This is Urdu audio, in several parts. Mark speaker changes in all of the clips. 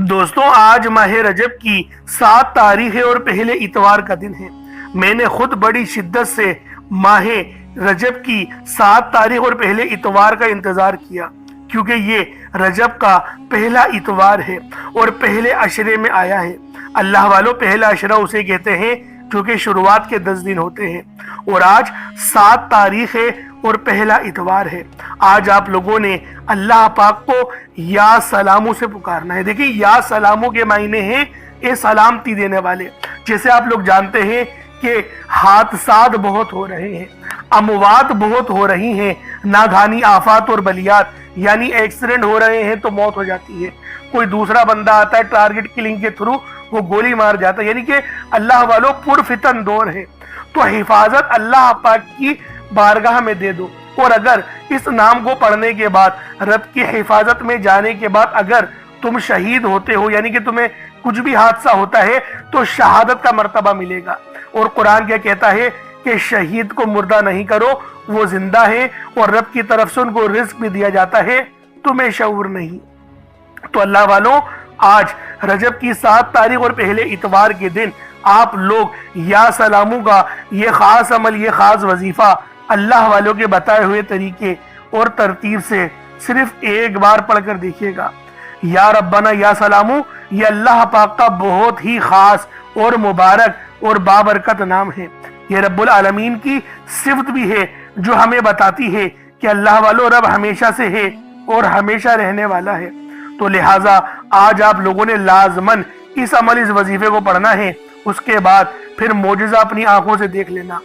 Speaker 1: دوستوں آج ماہ رجب کی 7 تاریخ ہے اور پہلے اتوار کا دن ہے۔ میں نے خود بڑی شدت سے ماہ رجب کی 7 تاریخ اور پہلے اتوار کا انتظار کیا، کیونکہ یہ رجب کا پہلا اتوار ہے اور پہلے عشرے میں آیا ہے۔ اللہ والوں پہلا عشرہ اسے کہتے ہیں جو کہ شروعات کے 10 دن ہوتے ہیں، اور آج 7 تاریخ ہے اور پہلا اتوار ہے۔ آج آپ لوگوں نے اللہ پاک کو یا سلاموں سے پکارنا ہے۔ دیکھیں یا سلاموں کے معنی ہیں اے سلامتی دینے والے۔ جیسے آپ لوگ جانتے ہیں کہ حادثات بہت ہو رہے ہیں، اموات بہت ہو رہی ہیں، ناگہانی آفات اور بلیات، یعنی ایکسیڈنٹ ہو رہے ہیں تو موت ہو جاتی ہے، کوئی دوسرا بندہ آتا ہے ٹارگٹ کلنگ کے تھرو وہ گولی مار جاتا ہے، یعنی کہ اللہ والوں پرفتن دور ہے۔ تو حفاظت اللہ پاک کی بارگاہ میں دے دو، اور اگر اس نام کو پڑھنے کے بعد رب کی حفاظت میں جانے کے بعد اگر تم شہید ہوتے ہو، یعنی کہ تمہیں کچھ بھی حادثہ ہوتا ہے تو شہادت کا مرتبہ ملے گا۔ اور قرآن کیا کہتا ہے کہ شہید کو مردہ نہیں کرو، وہ زندہ ہے اور رب کی طرف سے ان کو رزق بھی دیا جاتا ہے، تمہیں شعور نہیں۔ تو اللہ والوں آج رجب کی 7 تاریخ اور پہلے اتوار کے دن آپ لوگ یا سلاموں کا یہ خاص عمل، یہ خاص وظیفہ اللہ والوں کے بتائے ہوئے طریقے اور ترتیب سے صرف ایک بار پڑھ کر دیکھیے گا۔ یا ربنا یا سلاموں یہ اللہ پاک کا بہت ہی خاص اور مبارک اور بابرکت نام ہے۔ یہ رب العالمین کی صفت بھی ہے جو ہمیں بتاتی ہے کہ اللہ والوں رب ہمیشہ سے ہے اور ہمیشہ رہنے والا ہے۔ تو لہٰذا آج آپ لوگوں نے لازماً اس عمل، اس وظیفے کو پڑھنا ہے۔ اس کے بعد پھر معجزہ اپنی آنکھوں سے دیکھ لینا۔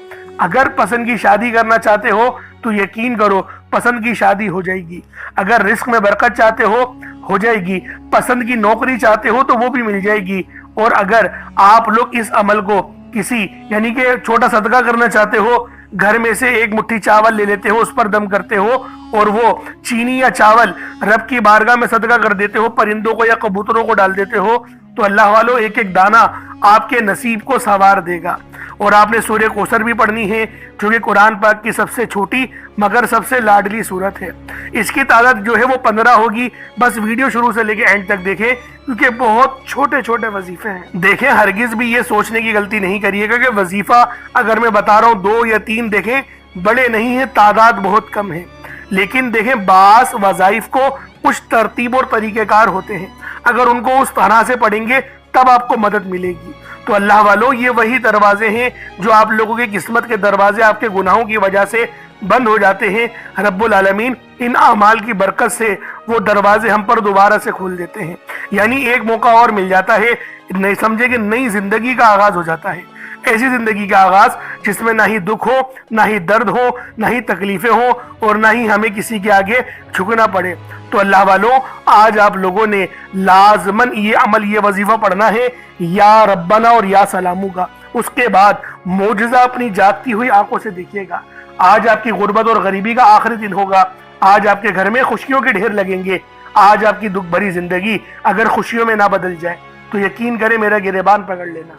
Speaker 1: اگر پسند کی شادی کرنا چاہتے ہو تو یقین کرو پسند کی شادی ہو جائے گی۔ اگر رزق میں برکت چاہتے ہو جائے گی۔ پسند کی نوکری چاہتے ہو تو وہ بھی مل جائے گی۔ اور اگر آپ لوگ اس عمل کو کسی یعنی کہ چھوٹا صدقہ کرنا چاہتے ہو، گھر میں سے ایک مٹھی چاول لے لیتے ہو، اس پر دم کرتے ہو اور وہ چینی یا چاول رب کی بارگاہ میں صدقہ کر دیتے ہو، پرندوں کو یا کبوتروں کو ڈال دیتے ہو، تو اللہ والوں ایک ایک دانہ آپ کے نصیب کو سنوار دے گا۔ اور آپ نے سورہ کوثر بھی پڑھنی ہے جو کہ قرآن پاک کی سب سے چھوٹی مگر سب سے لاڈلی سورت ہے۔ اس کی تعداد جو ہے وہ 15 ہوگی۔ بس ویڈیو شروع سے لے کے اینڈ تک دیکھیں کیونکہ بہت چھوٹے چھوٹے وظیفے ہیں۔ دیکھیں ہرگز بھی یہ سوچنے کی غلطی نہیں کریے گا کہ وظیفہ اگر میں بتا رہا ہوں 2 یا 3 دیکھیں بڑے نہیں ہیں، تعداد بہت کم ہے، لیکن دیکھیں بعض وظائف کو کچھ ترتیب اور طریقہ کار ہوتے ہیں، اگر ان کو اس طرح سے پڑھیں گے تب آپ کو مدد ملے گی۔ تو اللہ والوں یہ وہی دروازے ہیں جو آپ لوگوں کی قسمت کے دروازے آپ کے گناہوں کی وجہ سے بند ہو جاتے ہیں۔ رب العالمین ان اعمال کی برکت سے وہ دروازے ہم پر دوبارہ سے کھول دیتے ہیں، یعنی ایک موقع اور مل جاتا ہے، نہیں سمجھے کہ نئی زندگی کا آغاز ہو جاتا ہے۔ ایسی زندگی کا آغاز جس میں نہ ہی دکھ ہو، نہ ہی درد ہو، نہ ہی تکلیفیں ہوں اور نہ ہی ہمیں کسی کے آگے جھکنا پڑے۔ تو اللہ والوں آج آپ لوگوں نے لازماً یہ عمل، یہ وظیفہ پڑھنا ہے یا ربنا اور یا سلاموں کا۔ اس کے بعد معجزہ اپنی جاگتی ہوئی آنکھوں سے دیکھیے گا۔ آج آپ کی غربت اور غریبی کا آخری دن ہوگا۔ آج آپ کے گھر میں خوشیوں کے ڈھیر لگیں گے۔ آج آپ کی دکھ بھری زندگی اگر خوشیوں میں نہ بدل جائے تو یقین کریں میرا گریبان پکڑ لینا،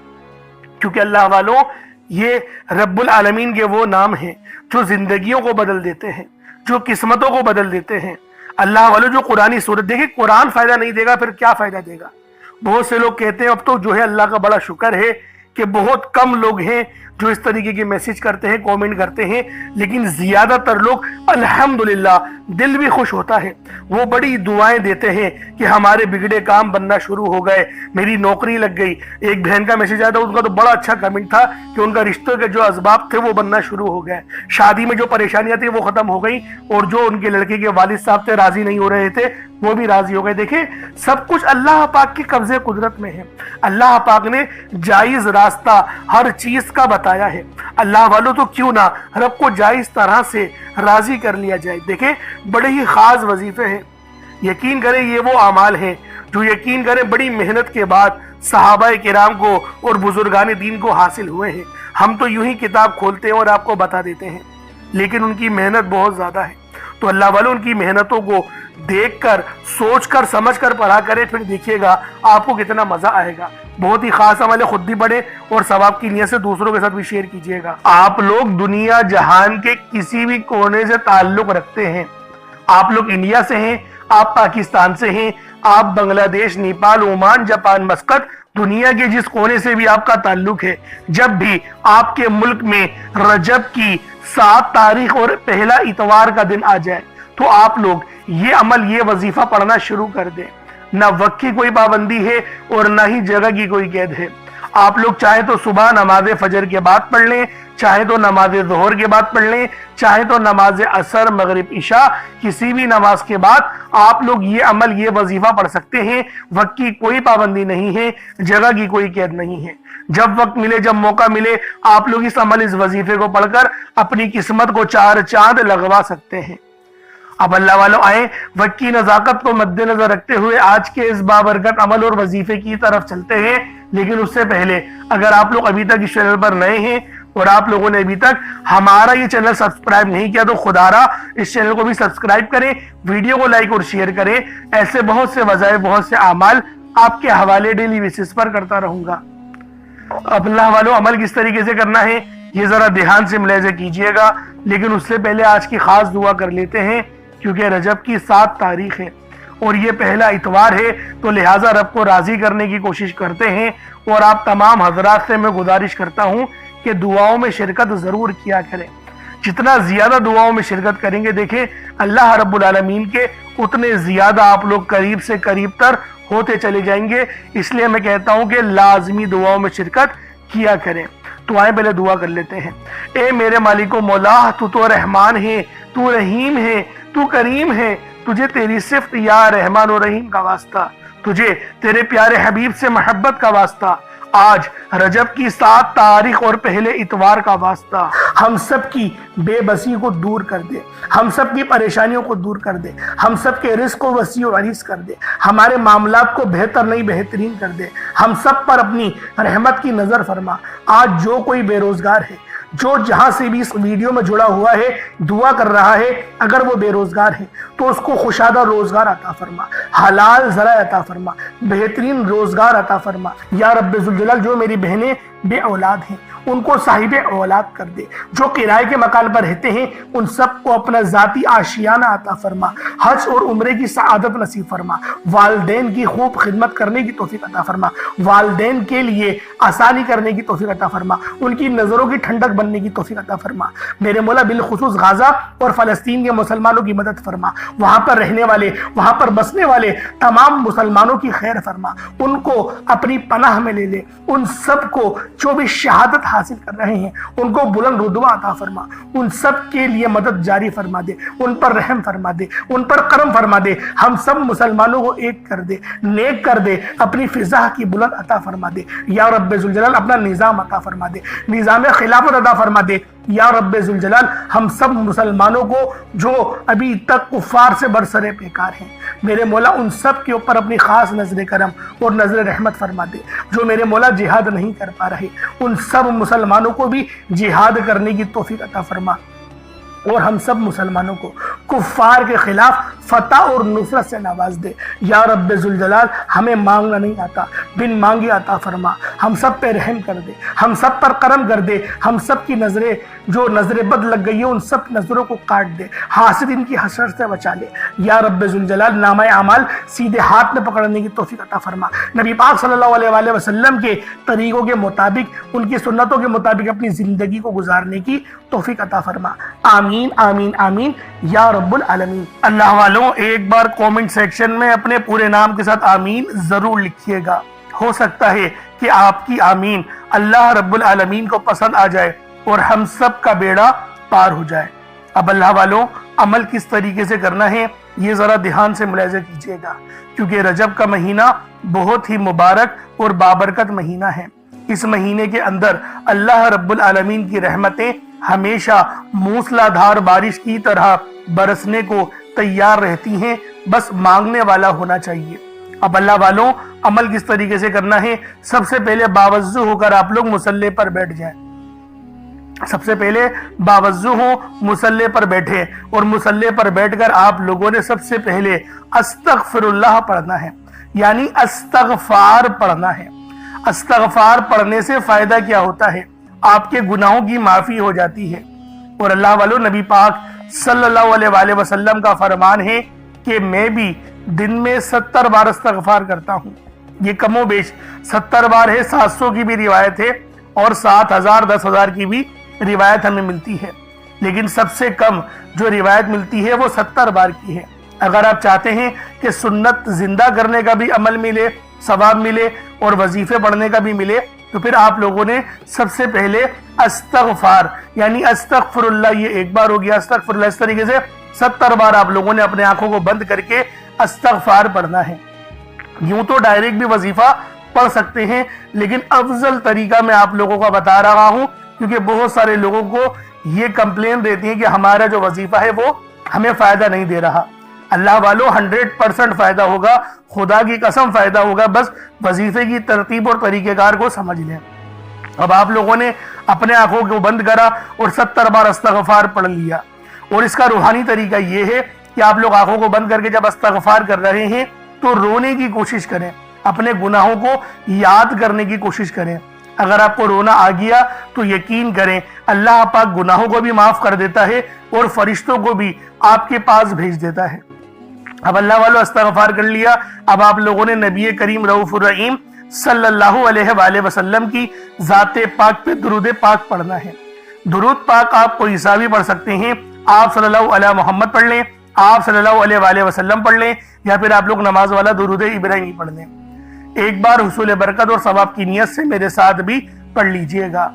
Speaker 1: کیونکہ اللہ والوں یہ رب العالمین کے وہ نام ہیں جو زندگیوں کو بدل دیتے ہیں، جو قسمتوں کو بدل دیتے ہیں۔ اللہ والوں جو قرآنی صورت، دیکھیں قرآن فائدہ نہیں دے گا پھر کیا فائدہ دے گا؟ بہت سے لوگ کہتے ہیں، اب تو جو ہے اللہ کا بڑا شکر ہے کہ بہت کم لوگ ہیں جو اس طریقے کے میسج کرتے ہیں، کومنٹ کرتے ہیں، لیکن زیادہ تر لوگ الحمدللہ دل بھی خوش ہوتا ہے، وہ بڑی دعائیں دیتے ہیں کہ ہمارے بگڑے کام بننا شروع ہو گئے، میری نوکری لگ گئی۔ ایک بہن کا میسج آیا تھا، ان کا تو بڑا اچھا کمنٹ تھا کہ ان کا رشتوں کے جو اسباب تھے وہ بننا شروع ہو گئے، شادی میں جو پریشانیاں تھیں وہ ختم ہو گئی، اور جو ان کے لڑکے کے والد صاحب تھے راضی نہیں ہو رہے تھے وہ بھی راضی ہو گئے۔ دیکھیں سب کچھ اللہ پاک کے قبضے قدرت میں ہے۔ اللہ پاک نے جائز راستہ ہر چیز کا بتایا ہے۔ اللہ والوں تو کیوں نہ رب کو جائز طرح سے راضی کر لیا جائے۔ دیکھیں بڑے ہی خاص وظیفے ہیں، یقین کریں یہ وہ اعمال ہیں جو یقین کریں بڑی محنت کے بعد صحابہ کرام کو اور بزرگان دین کو حاصل ہوئے ہیں۔ ہم تو یوں ہی کتاب کھولتے ہیں اور آپ کو بتا دیتے ہیں، لیکن ان کی محنت بہت زیادہ ہے۔ تو اللہ والوں ان کی محنتوں کو دیکھ کر، سوچ کر، سمجھ کر پڑھا کرے، پھر دیکھیے گا آپ کو کتنا مزہ آئے گا۔ بہت ہی خاص عمل ہے، خود بھی پڑھیں اور ثواب کی نیت سے دوسروں کے ساتھ بھی شیئر کیجیے گا۔ آپ لوگ دنیا جہان کے کسی بھی کونے سے تعلق رکھتے ہیں، آپ لوگ انڈیا سے ہیں، آپ پاکستان سے ہیں، آپ بنگلہ دیش، نیپال، اومان، جاپان، مسقط، دنیا کے جس کونے سے بھی آپ کا تعلق ہے، جب بھی آپ کے ملک میں رجب کی 7 تاریخ اور پہلا اتوار کا دن آ جائے تو آپ لوگ یہ عمل، یہ وظیفہ پڑھنا شروع کر دیں۔ نہ وقت کی کوئی پابندی ہے اور نہ ہی جگہ کی کوئی قید ہے۔ آپ لوگ چاہے تو صبح نماز فجر کے بعد پڑھ لیں، چاہے تو نماز ظہر کے بعد پڑھ لیں، چاہے تو نماز عصر، مغرب، عشاء، کسی بھی نماز کے بعد آپ لوگ یہ عمل، یہ وظیفہ پڑھ سکتے ہیں۔ وقت کی کوئی پابندی نہیں ہے، جگہ کی کوئی قید نہیں ہے۔ جب وقت ملے، جب موقع ملے، آپ لوگ اس عمل، اس وظیفے کو پڑھ کر اپنی قسمت کو 4 چاند لگوا سکتے ہیں۔ اب اللہ والوں آئیں، وقت کی نزاکت کو مد نظر رکھتے ہوئے آج کے اس بابرکت عمل اور وظیفے کی طرف چلتے ہیں۔ لیکن اس سے پہلے اگر آپ لوگ ابھی تک اس چینل پر نئے ہیں اور آپ لوگوں نے ابھی تک ہمارا یہ چینل سبسکرائب نہیں کیا تو خدا را اس چینل کو بھی سبسکرائب کریں، ویڈیو کو لائک اور شیئر کریں۔ ایسے بہت سے وظائف، بہت سے اعمال آپ کے حوالے ڈیلی بیسس پر کرتا رہوں گا۔ اب اللہ والوں، عمل کس طریقے سے کرنا ہے یہ ذرا دھیان سے ملاحظہ کیجئے گا، لیکن اس سے پہلے آج کی خاص دعا کر لیتے ہیں، کیونکہ رجب کی 7 تاریخ ہے اور یہ پہلا اتوار ہے، تو لہٰذا رب کو راضی کرنے کی کوشش کرتے ہیں۔ اور آپ تمام حضرات سے میں گزارش کرتا ہوں کہ دعاؤں میں شرکت ضرور کیا کریں۔ جتنا زیادہ دعاؤں میں شرکت کریں گے، دیکھیں اللہ رب العالمین کے اتنے زیادہ آپ لوگ قریب سے قریب تر ہوتے چلے جائیں گے۔ اس لیے میں کہتا ہوں کہ لازمی دعاؤں میں شرکت کیا کریں۔ تو آئیں پہلے دعا کر لیتے ہیں۔ اے میرے مالک و مولا، تو رحمان ہے، تو رحیم ہے، تو کریم ہے، تجھے تیری صفت یا رحمان و رحیم کا واسطہ، تجھے تیرے پیارے حبیب سے محبت کا واسطہ، آج رجب کی 7 تاریخ اور پہلے اتوار کا واسطہ، ہم سب کی بے بسی کو دور کر دے، ہم سب کی پریشانیوں کو دور کر دے، ہم سب کے رزق کو وسیع و عریض کر دے، ہمارے معاملات کو بہتر نہیں بہترین کر دے، ہم سب پر اپنی رحمت کی نظر فرما۔ آج جو کوئی بے روزگار ہے، جو جہاں سے بھی اس ویڈیو میں جڑا ہوا ہے، دعا کر رہا ہے، اگر وہ بے روزگار ہے تو اس کو خوشادہ روزگار عطا فرما، حلال ذرائع عطا فرما، بہترین روزگار عطا فرما۔ یا رب ذوالجلال، جو میری بہنیں بے اولاد ہیں ان کو صاحب اولاد کر دے، جو کرائے کے مکان پر رہتے ہیں ان سب کو اپنا ذاتی آشیانہ عطا فرما، حج اور عمرے کی سعادت نصیب فرما، والدین کی خوب خدمت کرنے کی توفیق عطا فرما، والدین کے لیے آسانی کرنے کی توفیق عطا فرما، ان کی نظروں کی ٹھنڈک بننے کی توفیق عطا فرما۔ میرے مولا بالخصوص غزہ اور فلسطین کے مسلمانوں کی مدد فرما، وہاں پر رہنے والے، وہاں پر بسنے والے تمام مسلمانوں کی خیر فرما، ان کو اپنی پناہ میں لے لے، ان سب کو جو بھی شہادت حاصل کر رہے ہیں ان کو بلند رتبہ عطا فرما، ان سب کے لیے مدد جاری فرما دے، ان پر رحم فرما دے، ان پر کرم فرما دے، ہم سب مسلمانوں کو ایک کر دے، نیک کر دے، اپنی فضا کی بلند عطا فرما دے۔ یا رب ذوالجلال، اپنا نظام عطا فرما دے، نظام خلافت عطا فرما دے۔ یا رب ذوالجلال، ہم سب مسلمانوں کو جو ابھی تک کفار سے برسرے پیکار ہیں، میرے مولا ان سب کے اوپر اپنی خاص نظر کرم اور نظر رحمت فرما دے۔ جو میرے مولا جہاد نہیں کر پا رہے ان سب مسلمانوں کو بھی جہاد کرنے کی توفیق عطا فرما، اور ہم سب مسلمانوں کو کفار کے خلاف فتح اور نصرت سے نواز دے۔ یا رب ذوالجلال، ہمیں مانگنا نہیں آتا، بن مانگے عطا فرما، ہم سب پہ رحم کر دے، ہم سب پر کرم کر دے، ہم سب کی نظریں جو نظر بد لگ گئی ہے ان سب نظروں کو کاٹ دے، حاسد ان کی حسرت سے بچا لے۔ یا رب ذوالجلال، نامہ اعمال سیدھے ہاتھ میں پکڑنے کی توفیق عطا فرما، نبی پاک صلی اللہ علیہ وآلہ وسلم کے طریقوں کے مطابق، ان کی سنتوں کے مطابق اپنی زندگی کو گزارنے کی توفیق عطا فرما۔ آمین آمین آمین یا رب العالمین۔ اللہ والوں، ایک بار کومنٹ سیکشن میں اپنے پورے نام کے ساتھ آمین ضرور لکھیے گا، ہو سکتا ہے کہ آپ کی آمین اللہ رب العالمین کو پسند آ جائے اور ہم سب کا بیڑا پار ہو جائے۔ اب اللہ والوں، عمل کس طریقے سے کرنا ہے یہ ذرا دھیان سے ملاحظہ کیجیے گا، کیونکہ رجب کا مہینہ بہت ہی مبارک اور بابرکت مہینہ ہے۔ اس مہینے کے اندر اللہ رب العالمین کی رحمتیں ہمیشہ موسلا دھار بارش کی طرح برسنے کو تیار رہتی ہیں، بس مانگنے والا ہونا چاہیے۔ اب اللہ والوں، عمل کس طریقے سے کرنا ہے؟ سب سے پہلے باوضو ہو کر آپ لوگ مصلی پر بیٹھ جائیں۔ سب سے پہلے باوضو ہو، مصلی پر بیٹھے، اور مصلی پر بیٹھ کر آپ لوگوں نے سب سے پہلے استغفر اللہ پڑھنا ہے، یعنی استغفار پڑھنا ہے۔ استغفار پڑھنے سے فائدہ کیا ہوتا ہے؟ آپ کے گناہوں کی معافی ہو جاتی ہے، اور اللہ والوں، نبی پاک صلی اللہ علیہ وآلہ وسلم کا فرمان ہے کہ میں بھی دن میں 70 بار استغفار کرتا ہوں۔ یہ کم و بیش 70 بار ہے، 700 کی بھی روایت ہے اور 7000 10,000 کی بھی روایت ہمیں ملتی ہے، لیکن سب سے کم جو روایت ملتی ہے وہ 70 بار کی ہے۔ اگر آپ چاہتے ہیں کہ سنت زندہ کرنے کا بھی عمل ملے، ثواب ملے اور وظیفے پڑھنے کا بھی ملے، تو پھر آپ لوگوں نے سب سے پہلے استغفار یعنی استغفر اللہ، یہ ایک بار ہو گیا، استغفر اللہ، اس طریقے سے 70 بار آپ لوگوں نے اپنے آنکھوں کو بند کر کے استغفار پڑھنا ہے۔ یوں تو ڈائریکٹ بھی وظیفہ پڑھ سکتے ہیں، لیکن افضل طریقہ میں آپ لوگوں کو بتا رہا ہوں، کیونکہ بہت سارے لوگوں کو یہ کمپلین رہتی ہے کہ ہمارا جو وظیفہ ہے وہ ہمیں فائدہ نہیں دے رہا۔ اللہ والوں 100% فائدہ ہوگا، خدا کی قسم فائدہ ہوگا، بس وظیفے کی ترتیب اور طریقہ کار کو سمجھ لیں۔ اب آپ لوگوں نے اپنے آنکھوں کو بند کرا اور 70 بار استغفار پڑھ لیا، اور اس کا روحانی طریقہ یہ ہے کہ آپ لوگ آنکھوں کو بند کر کے جب استغفار کر رہے ہیں تو رونے کی کوشش کریں، اپنے گناہوں کو یاد کرنے کی کوشش کریں۔ اگر آپ کو رونا آ گیا تو یقین کریں اللہ پاک گناہوں کو بھی معاف کر دیتا ہے اور فرشتوں کو بھی آپ کے پاس بھیج دیتا ہے۔ اب اللہ والوں استغفار کر لیا، اب آپ لوگوں نے نبی کریم رؤوف الرحیم صلی اللہ علیہ وآلہ وسلم کی ذات پاک پہ درود پاک پڑھنا ہے۔ درود پاک آپ کو عیسیٰ بھی پڑھ سکتے ہیں، آپ صلی اللہ علیہ محمد پڑھ لیں، آپ صلی اللہ علیہ وآلہ وسلم پڑھ لیں، یا پھر آپ لوگ نماز والا درود ابراہیمی پڑھ لیں۔ ایک بار حصول برکت اور ثواب کی نیت سے میرے ساتھ بھی پڑھ لیجئے گا۔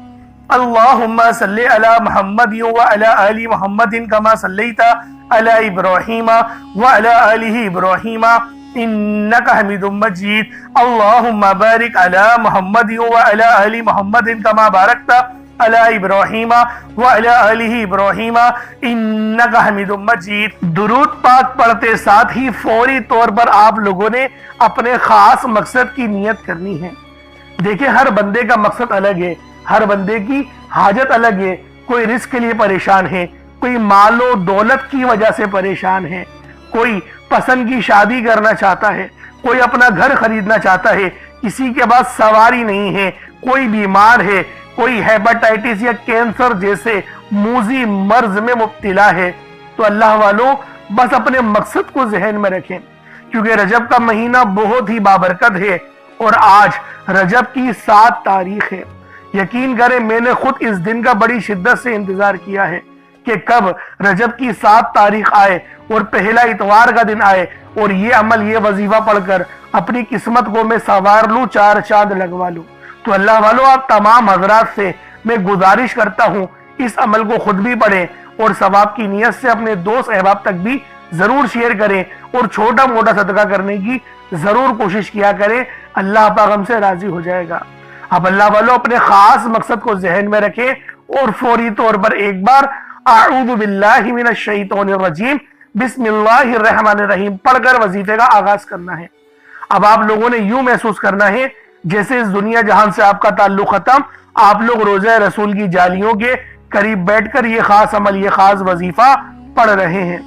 Speaker 1: اللہم صلی علی محمد وعلی آل محمد کما صلیت علی ابراہیم وعلی آل ابراہیم انکا حمید مجید۔ اللہم بارک علی محمد وعلی آل محمد کما بارکت علی ابراہیم وعلی آل ابراہیم انکا حمید مجید۔ درود پاک پڑھتے ساتھ ہی فوری طور پر آپ لوگوں نے اپنے خاص مقصد کی نیت کرنی ہے۔ دیکھیں ہر بندے کا مقصد الگ ہے، ہر بندے کی حاجت الگ ہے۔ کوئی رزق کے لیے پریشان ہے، کوئی مال و دولت کی وجہ سے پریشان ہے، کوئی پسند کی شادی کرنا چاہتا ہے، کوئی اپنا گھر خریدنا چاہتا ہے، کسی کے پاس سواری نہیں ہے، کوئی بیمار ہے، کوئی ہیپاٹائٹس یا کینسر جیسے موذی مرض میں مبتلا ہے۔ تو اللہ والوں بس اپنے مقصد کو ذہن میں رکھیں، کیونکہ رجب کا مہینہ بہت ہی بابرکت ہے اور آج رجب کی 7 تاریخ ہے۔ یقین کریں میں نے خود اس دن کا بڑی شدت سے انتظار کیا ہے کہ کب رجب کی 7 تاریخ آئے اور پہلا اتوار کا دن آئے اور یہ عمل، یہ وظیفہ پڑھ کر اپنی قسمت کو میں سنوار لوں، 4 چاند لگوا لوں۔ تو اللہ والوں آپ تمام حضرات سے میں گزارش کرتا ہوں اس عمل کو خود بھی پڑھیں اور ثواب کی نیت سے اپنے دوست احباب تک بھی ضرور شیئر کریں اور چھوٹا موٹا صدقہ کرنے کی ضرور کوشش کیا کریں، اللہ پاک ہم سے راضی ہو جائے گا۔ اب اللہ والوں اپنے خاص مقصد کو ذہن میں رکھیں اور فوری طور پر ایک بار اعوذ باللہ من الشیطان الرجیم بسم اللہ الرحمن الرحیم پڑھ کر وظیفے کا آغاز کرنا ہے۔ اب آپ لوگوں نے یوں محسوس کرنا ہے جیسے اس دنیا جہان سے آپ کا تعلق ختم، آپ لوگ روضہ رسول کی جالیوں کے قریب بیٹھ کر یہ خاص عمل، یہ خاص وظیفہ پڑھ رہے ہیں۔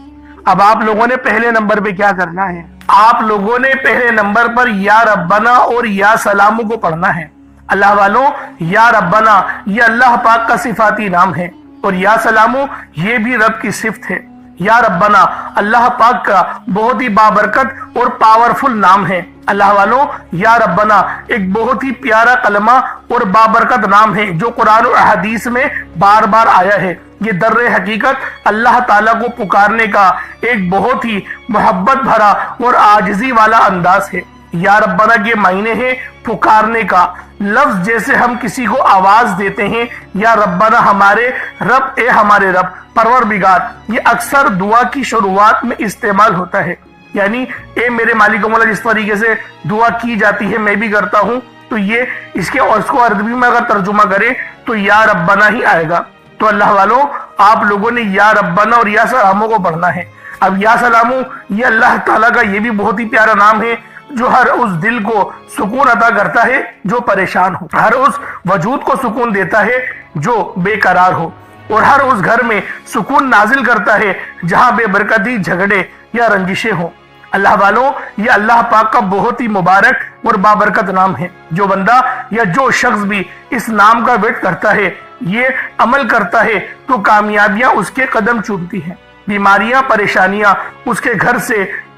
Speaker 1: اب آپ لوگوں نے پہلے نمبر پہ کیا کرنا ہے؟ آپ لوگوں نے پہلے نمبر پر یا ربنا اور یا سلامو کو پڑھنا ہے۔ اللہ والوں یا ربنا یہ اللہ پاک کا صفاتی نام ہے اور یا سلامو یہ بھی رب کی صفت ہے۔ یا ربنا اللہ پاک کا بہت ہی بابرکت اور پاورفل نام ہے۔ اللہ والوں یا ربنا ایک بہت ہی پیارا کلمہ اور بابرکت نام ہے جو قرآن و حدیث میں بار بار آیا ہے۔ یہ در حقیقت اللہ تعالیٰ کو پکارنے کا ایک بہت ہی محبت بھرا اور عاجزی والا انداز ہے۔ یا ربنا کے معنی ہے پکارنے کا، لفظ جیسے ہم کسی کو آواز دیتے ہیں یا ربنا ہمارے رب، اے ہمارے رب، پروردگار، یہ اکثر دعا کی شروعات میں استعمال ہوتا ہے۔ یعنی اے میرے مالک و مولا جس طریقے سے دعا کی جاتی ہے میں بھی کرتا ہوں، تو یہ اس کو عربی میں اگر ترجمہ کرے تو یا ربنا ہی آئے گا۔ تو اللہ والوں آپ لوگوں نے یا ربنا اور یا سلامو کو پڑھنا ہے۔ اب یا سلامو یہ اللہ تعالیٰ کا یہ بھی بہت ہی پیارا نام ہے جو ہر اس دل کو سکون عطا کرتا ہے جو پریشان ہو، ہر اس وجود کو سکون دیتا ہے جو بے قرار ہو، اور ہر اس گھر میں سکون نازل کرتا ہے جہاں بے برکتی، جھگڑے یا رنجشیں ہوں۔ اللہ والوں یہ اللہ پاک کا بہت ہی مبارک اور بابرکت نام ہے۔ جو بندہ یا جو شخص بھی اس نام کا ورد کرتا ہے، یہ عمل کرتا ہے، تو کامیابیاں اس کے قدم چومتی ہیں، بیماریاں، پریشانیاں اس کے گھر سے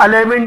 Speaker 1: 11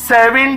Speaker 1: 7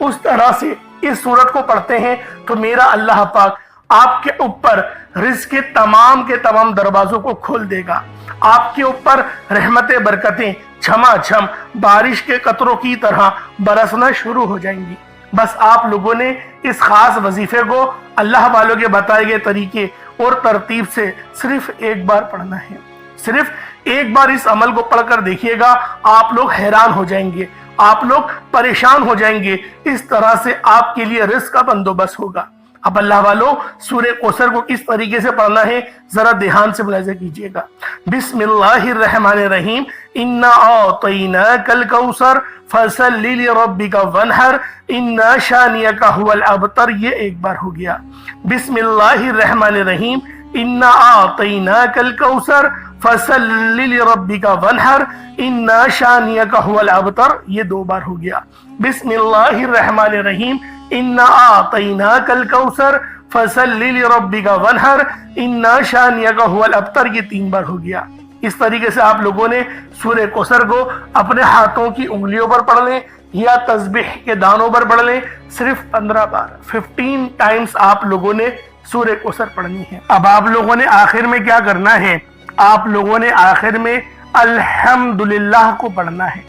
Speaker 1: اس طرح سے اس سورت کو پڑھتے ہیں تو میرا اللہ پاک آپ کے اوپر رزق کے تمام دروازوں کو کھول دے گا. آپ کے اوپر رحمت برکتیں چھما چھم بارش کے قطروں کی طرح برسنا شروع ہو جائیں گی. بس آپ لوگوں نے اس خاص وظیفے کو اللہ والوں کے بتائے گئے طریقے اور ترتیب سے صرف ایک بار پڑھنا ہے. صرف ایک بار اس عمل کو پڑھ کر دیکھیے گا, آپ لوگ حیران ہو جائیں گے, آپ لوگ پریشان ہو جائیں گے. اس طرح سے آپ کے لیے رزق کا بندوبست ہوگا. اب اللہ والوں سورہ کوثر کو کس طریقے سے پڑھنا ہے ذرا دھیان سے ملاحظہ کیجئے گا. بسم اللہ الرحمن الرحیم. انا اعطیناک الکوثر فصل لربک وانحر ان شانئک هو الابتر. یہ ایک بار ہو گیا. بسم اللہ الرحمن الرحیم. انا اعطیناک الکوثر فصل لربک وانحر ان شانئک هو الابتر. یہ دو بار ہو گیا. بسم اللہ الرحمن الرحیم. انا اعطیناک الکوثر فصل لربک وانحر ان شانئک هو الابتر. یہ تین بار ہو گیا. اس طریقے سے آپ لوگوں نے سورہ کوثر کو اپنے ہاتھوں کی انگلیوں پر پڑھ لیں یا تسبیح کے دانوں پر پڑھ لیں. صرف 15 بار 15 ٹائمز آپ لوگوں نے سورہ کوثر پڑھنی ہے. اب آپ لوگوں نے آخر میں کیا کرنا ہے, آپ لوگوں نے آخر میں الحمدللہ کو پڑھنا ہے.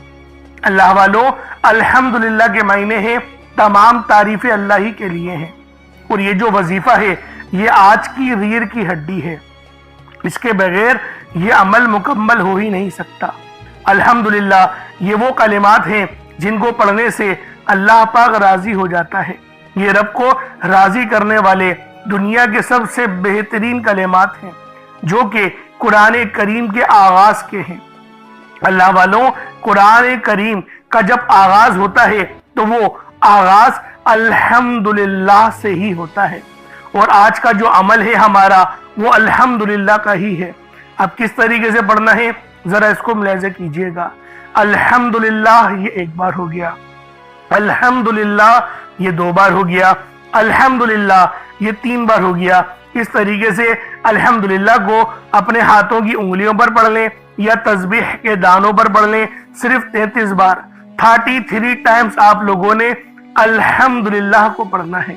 Speaker 1: اللہ والوں الحمدللہ کے معنی ہیں تمام تعریفیں اللہ ہی کے لیے ہیں. اور یہ جو وظیفہ ہے یہ آج کی ریڑھ کی ہڈی ہے, اس کے بغیر یہ عمل مکمل ہو ہی نہیں سکتا. الحمدللہ یہ وہ کلمات ہیں جن کو پڑھنے سے اللہ پاک راضی ہو جاتا ہے. یہ رب کو راضی کرنے والے دنیا کے سب سے بہترین کلمات ہیں جو کہ قرآن کریم کے آغاز کے ہیں. اللہ والوں قرآن کریم کا جب آغاز ہوتا ہے تو وہ آغاز الحمدللہ سے ہی ہوتا ہے. اور آج کا جو عمل ہے ہمارا وہ الحمدللہ کا ہی ہے. اب کس طریقے سے پڑھنا ہے ذرا اس کو ملاحظہ کیجئے گا. الحمدللہ یہ ایک بار ہو گیا. الحمدللہ یہ دو بار ہو گیا. الحمدللہ یہ تین بار ہو گیا. اس طریقے سے الحمدللہ کو اپنے ہاتھوں کی انگلیوں پر پڑھ لیں یا تسبیح کے دانوں پر پڑھ لیں. صرف 33 بار 33 ٹائمز آپ لوگوں نے الحمدللہ کو پڑھنا ہے.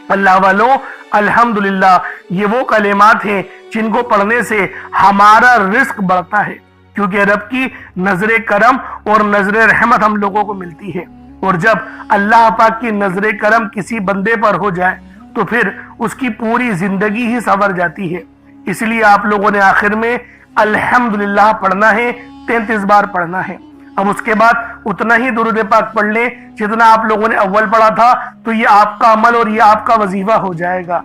Speaker 1: اللہ والوں الحمدللہ یہ وہ کلمات ہیں جن کو پڑھنے سے ہمارا رزق بڑھتا ہے, کیونکہ رب کی نظر کرم اور نظر رحمت ہم لوگوں کو ملتی ہے. اور جب اللہ پاک کی نظر کرم کسی بندے پر ہو جائے تو پھر اس کی پوری زندگی ہی سنور جاتی ہے. اس لیے آپ لوگوں نے آخر میں الحمدللہ پڑھنا ہے, 33 بار پڑھنا ہے. اب اس کے بعد اتنا ہی درود پاک پڑھ لیں جتنا آپ لوگوں نے اول پڑھا تھا, تو یہ آپ کا عمل اور یہ آپ کا وظیفہ ہو جائے گا.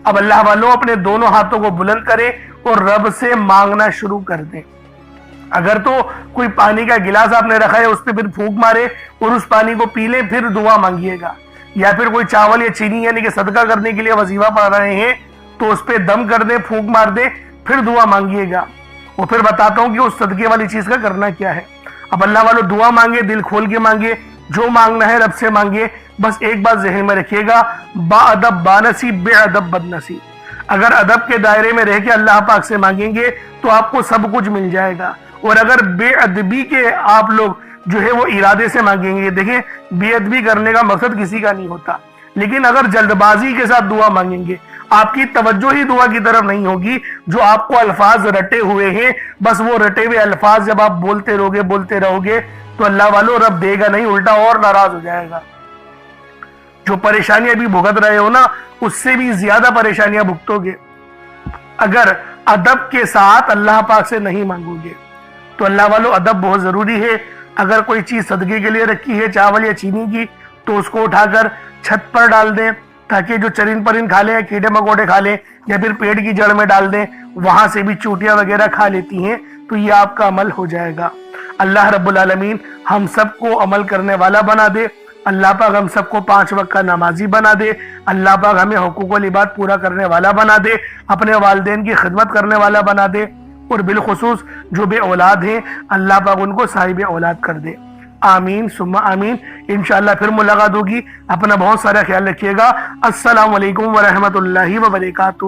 Speaker 1: اب اللہ والوں اپنے دونوں ہاتھوں کو بلند کریں اور رب سے مانگنا شروع کر دیں. اگر تو کوئی پانی کا گلاس آپ نے رکھا ہے اس پہ پھر پھونک مارے اور اس پانی کو پی لیں, پھر دعا مانگیے گا. یا پھر کوئی چاول یا چینی یعنی کہ صدقہ کرنے کے لیے وظیفہ پڑھ رہے ہیں تو اس پہ دم کر دیں, پھونک مار دیں, پھر دعا مانگیے گا. اور پھر بتاتا ہوں کہ اس صدقے والی چیز کا کرنا کیا ہے. اب اللہ والوں دعا مانگے, دل کھول کے مانگے, جو مانگنا ہے رب سے مانگے. بس ایک بات ذہن میں رکھیے گا, با ادب بانصیب, بے ادب بدنصیب. اگر ادب کے دائرے میں رہ کے اللہ پاک سے مانگیں گے تو آپ کو سب کچھ مل جائے گا. اور اگر بے ادبی کے آپ لوگ جو ہے وہ ارادے سے مانگیں گے, دیکھیں بے ادبی کرنے کا مقصد کسی کا نہیں ہوتا, لیکن اگر جلد بازی کے ساتھ دعا مانگیں گے آپ کی توجہ ہی دعا کی طرف نہیں ہوگی. جو آپ کو الفاظ رٹے ہوئے ہیں بس وہ رٹے ہوئے الفاظ جب آپ بولتے رہو گے تو اللہ والوں رب دے گا نہیں, الٹا اور ناراض ہو جائے گا. جو پریشانیاں ابھی بھگت رہے ہو نا اس سے بھی زیادہ پریشانیاں بھگتو گے اگر ادب کے ساتھ اللہ پاک سے نہیں مانگو گے. تو اللہ والوں ادب بہت ضروری ہے. اگر کوئی چیز صدقے کے لیے رکھی ہے چاول یا چینی کی تو اس کو اٹھا کر چھت پر ڈال دیں تاکہ جو چرند پرند کھا لیں, کیڑے مکوڑے کھا لیں, یا پھر پیٹ کی جڑ میں ڈال دیں, وہاں سے بھی چوٹیاں وغیرہ کھا لیتی ہیں, تو یہ آپ کا عمل ہو جائے گا. اللہ رب العالمین ہم سب کو عمل کرنے والا بنا دے. اللہ پاک ہم سب کو 5 وقت کا نمازی بنا دے. اللہ پاک ہمیں حقوق العباد پورا کرنے والا بنا دے, اپنے والدین کی خدمت کرنے والا بنا دے, اور بالخصوص جو بے اولاد ہیں اللہ پاک ان کو صاحب اولاد کر دے. آمین ثم آمین. انشاءاللہ پھر ملاقات ہوگی. اپنا بہت سارا خیال رکھیے گا. السلام علیکم ورحمۃ اللہ وبرکاتہ.